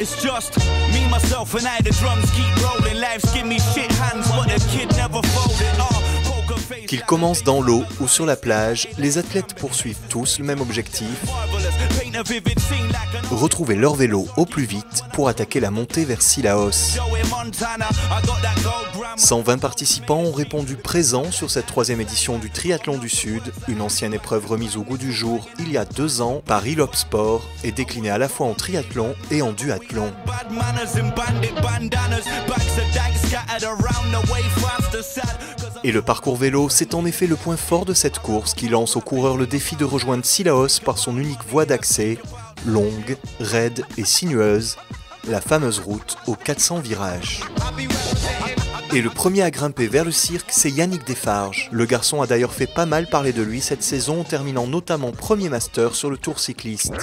It's just me, myself, and I. The drums keep rolling. Life's give me shit hands, but the kid never folded. Poker face. Qu'ils commencent dans l'eau ou sur la plage, les athlètes poursuivent tous le même objectif: Paint a vivid scene like an retrouver leur vélo au plus vite pour attaquer la montée vers Cilaos. Joey Montana. I got that gold gram. 120 participants ont répondu présents sur cette 3e édition du Triathlon du Sud, une ancienne épreuve remise au goût du jour il y a 2 ans par Ilop Sport et déclinée à la fois en triathlon et en duathlon. Bad manners and bandit bandanas. Bags of dank scattered around the way fast and sad. Et le parcours vélo, c'est en effet le point fort de cette course qui lance aux coureurs le défi de rejoindre Cilaos par son unique voie d'accès, longue, raide et sinueuse, la fameuse route aux 400 virages. Et le premier à grimper vers le cirque, c'est Yannick Desfarges. Le garçon a d'ailleurs fait pas mal parler de lui cette saison, en terminant notamment premier master sur le Tour cycliste.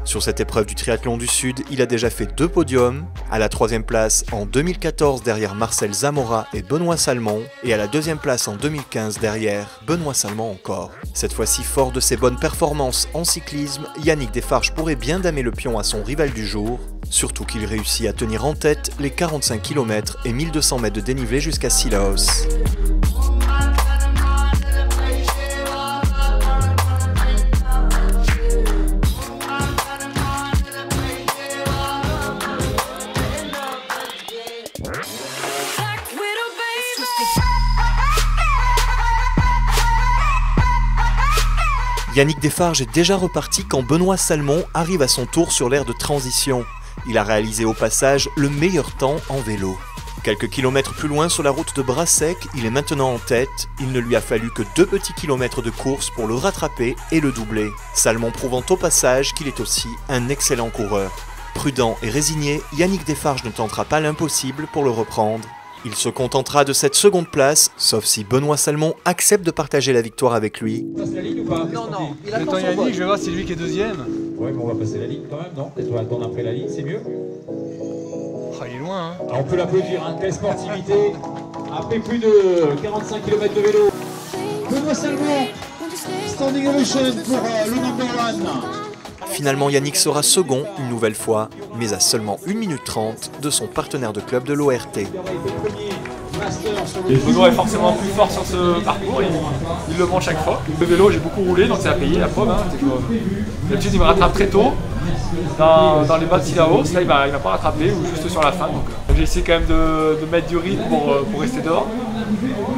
Sur cette épreuve du triathlon du Sud, il a déjà fait 2 podiums, à la 3e place en 2014 derrière Marcel Zamora et Benoît Salmon, et à la 2e place en 2015 derrière Benoît Salmon encore. Cette fois-ci, fort de ses bonnes performances en cyclisme, Yannick Desfarges pourrait bien damer le pion à son rival du jour, surtout qu'il réussit à tenir en tête les 45 km et 1200 mètres de dénivelé jusqu'à Cilaos. Yannick Desfarges est déjà reparti quand Benoît Salmon arrive à son tour sur l'aire de transition. Il a réalisé au passage le meilleur temps en vélo. Quelques kilomètres plus loin sur la route de Brassec, il est maintenant en tête. Il ne lui a fallu que 2 petits kilomètres de course pour le rattraper et le doubler. Salmon prouvant au passage qu'il est aussi un excellent coureur. Prudent et résigné, Yannick Desfarges ne tentera pas l'impossible pour le reprendre. Il se contentera de cette seconde place, sauf si Benoît Salmon accepte de partager la victoire avec lui. On passe la ligne ou pas? Non, il J'attends Yannick, je vais voir si c'est lui qui est deuxième. Ouais, mais on va passer la ligne quand même, non? Peut-être on va attendre après la ligne, c'est mieux? Ah, il est loin, hein. Alors on peut l'applaudir, hein, quelle sportivité. Après plus de 45 km de vélo. Benoît Salmon, standing ovation pour le number 1. Finalement, Yannick sera second une nouvelle fois, mais à seulement 1 minute 30 de son partenaire de club de l'ORT. Benoît est forcément plus fort sur ce parcours, il le prend chaque fois. Le vélo, j'ai beaucoup roulé, donc c'est à payer la preuve. Hein. D'habitude, il me rattrape très tôt dans les bas de Cilaos. Là, il m'a pas rattrapé, ou juste sur la fin. Donc j'ai essayé quand même de mettre du rythme pour rester dehors.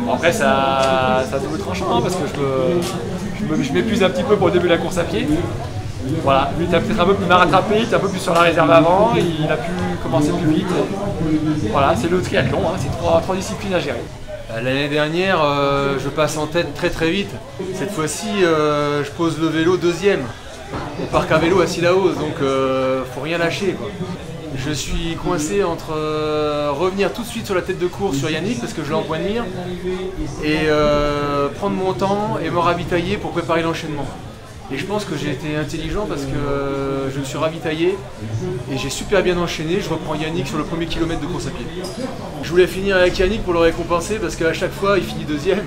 Bon, après, ça double tranchant, hein, parce que je m'épuise un petit peu pour le début de la course à pied. Voilà, lui il m'a rattrapé, il était un peu plus sur la réserve avant, il a pu commencer plus vite. Voilà, c'est le triathlon, hein, c'est trois disciplines à gérer. L'année dernière, je passe en tête très vite. Cette fois-ci, je pose le vélo deuxième au parc à vélo à Cilaos, donc faut rien lâcher, quoi. Je suis coincé entre revenir tout de suite sur la tête de course sur Yannick parce que je l'ai en point de mire et prendre mon temps et me ravitailler pour préparer l'enchaînement. Et je pense que j'ai été intelligent parce que je me suis ravitaillé et j'ai super bien enchaîné. Je reprends Yannick sur le premier kilomètre de course à pied. Je voulais finir avec Yannick pour le récompenser parce qu'à chaque fois il finit deuxième.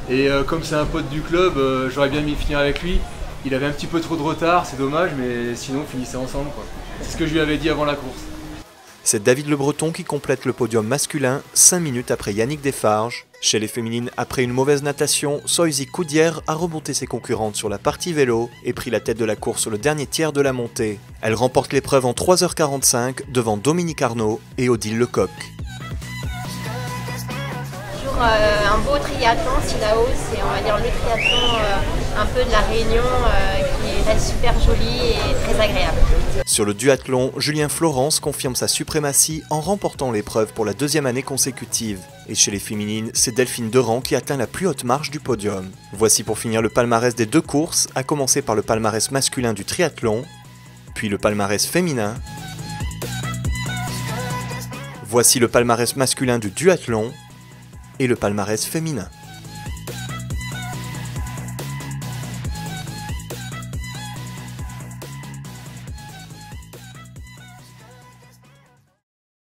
Et comme c'est un pote du club, j'aurais bien aimé finir avec lui. Il avait un petit peu trop de retard, c'est dommage, mais sinon on finissait ensemble, quoi. C'est ce que je lui avais dit avant la course. C'est David Le Breton qui complète le podium masculin 5 minutes après Yannick Desfarges. Chez les féminines, après une mauvaise natation, Soisy Coudière a remonté ses concurrentes sur la partie vélo et pris la tête de la course sur le dernier tiers de la montée. Elle remporte l'épreuve en 3h45 devant Dominique Arnaud et Odile Lecoq. Toujours un beau triathlon, Cilaos, c'est on va dire le triathlon un peu de la Réunion qui reste super joli et très agréable. Sur le duathlon, Julien Florence confirme sa suprématie en remportant l'épreuve pour la 2e année consécutive. Et chez les féminines, c'est Delphine Derand qui atteint la plus haute marche du podium. Voici pour finir le palmarès des 2 courses, à commencer par le palmarès masculin du triathlon, puis le palmarès féminin. Voici le palmarès masculin du duathlon et le palmarès féminin.